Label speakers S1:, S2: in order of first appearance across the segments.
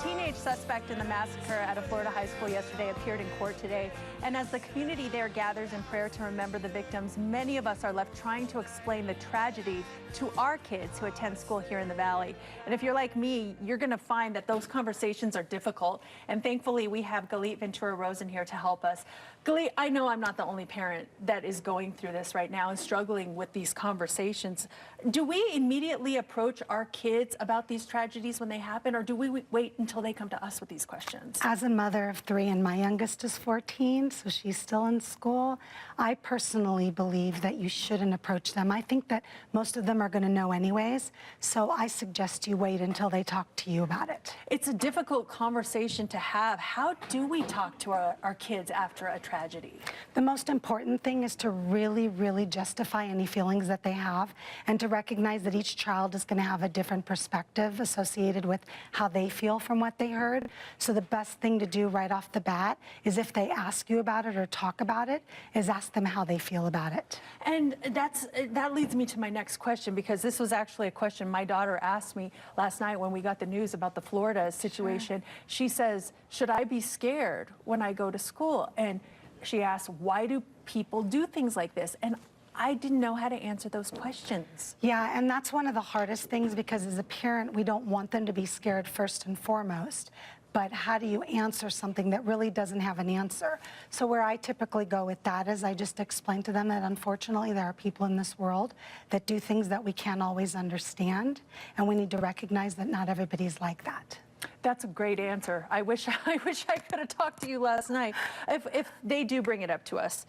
S1: teenage suspect in the massacre at a Florida high school yesterday appeared in court today. And as the community there gathers in prayer to remember the victims, many of us are left trying to explain the tragedy to our kids who attend school here in the Valley. And if you're like me, you're going to find that those conversations are difficult. And thankfully, we have Galit Ventura-Rosen here to help us. Galit, I know I'm not the only parent that is going through this right now and struggling with these conversations. Do we immediately approach our kids about these tragedies when they happen, or do we wait until they come to us with these questions?
S2: As a mother of 3, and my youngest is 14, so she's still in school, I personally believe that you shouldn't approach them. I think that most of them are going to know anyways, so I suggest you wait until they talk to you about it.
S1: It's a difficult conversation to have. How do we talk to our kids after a tragedy?
S2: The most important thing is to really, really justify any feelings that they have and to recognize that each child is going to have a different perspective associated with how they feel from what they heard. So the best thing to do right off the bat is, if they ask you about it or talk about it, is ask them how they feel about it.
S1: And that leads me to my next question, because this was actually a question my daughter asked me last night when we got the news about the Florida situation. Sure. She says, should I be scared when I go to school? And she asked, why do people do things like this? And I didn't know how to answer those questions.
S2: Yeah, and that's one of the hardest things, because as a parent, we don't want them to be scared first and foremost. But how do you answer something that really doesn't have an answer? So where I typically go with that is I just explain to them that unfortunately there are people in this world that do things that we can't always understand, and we need to recognize that not everybody's like that.
S1: That's a great answer. I wish I could have talked to you last night. If they do bring it up to us,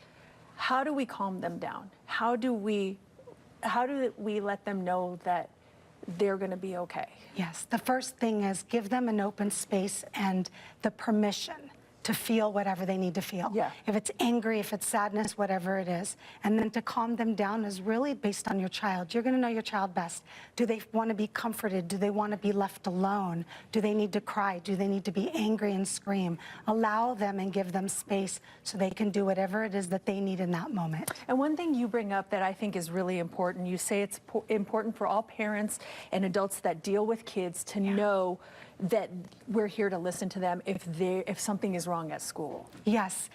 S1: how do we calm them down? How do we let them know that they're going to be okay?
S2: Yes, the first thing is give them an open space and the permission to feel whatever they need to feel.
S1: Yeah.
S2: If it's angry, if it's sadness, whatever it is. And then to calm them down is really based on your child. You're going to know your child best. Do they want to be comforted? Do they want to be left alone? Do they need to cry? Do they need to be angry and scream? Allow them and give them space so they can do whatever it is that they need in that moment.
S1: And one thing you bring up that I think is really important, you say it's important for all parents and adults that deal with kids to know that we're here to listen to them if something is wrong at school.
S2: Yes.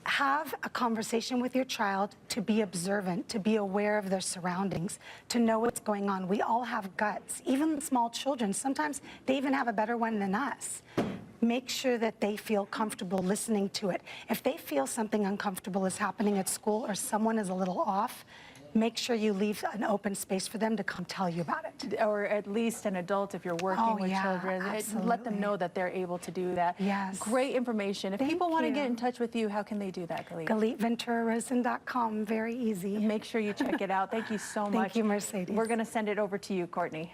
S2: Have a conversation with your child, to be observant, to be aware of their surroundings, to know what's going on. We all have guts, even small children. Sometimes they even have a better one than us. Make sure that they feel comfortable listening to it. If they feel something uncomfortable is happening at school or someone is a little off, make sure you leave an open space for them to come tell you about it.
S1: Or at least an adult if you're working with children.
S2: Absolutely.
S1: Let them know that they're able to do that.
S2: Yes.
S1: Great information. If people want to get in touch with you, how can they do that, Galit?
S2: GalitVenturaRosen.com, very easy.
S1: Make sure you check it out. Thank you so much.
S2: Thank you, Mercedes.
S1: We're going to send it over to you, Courtney.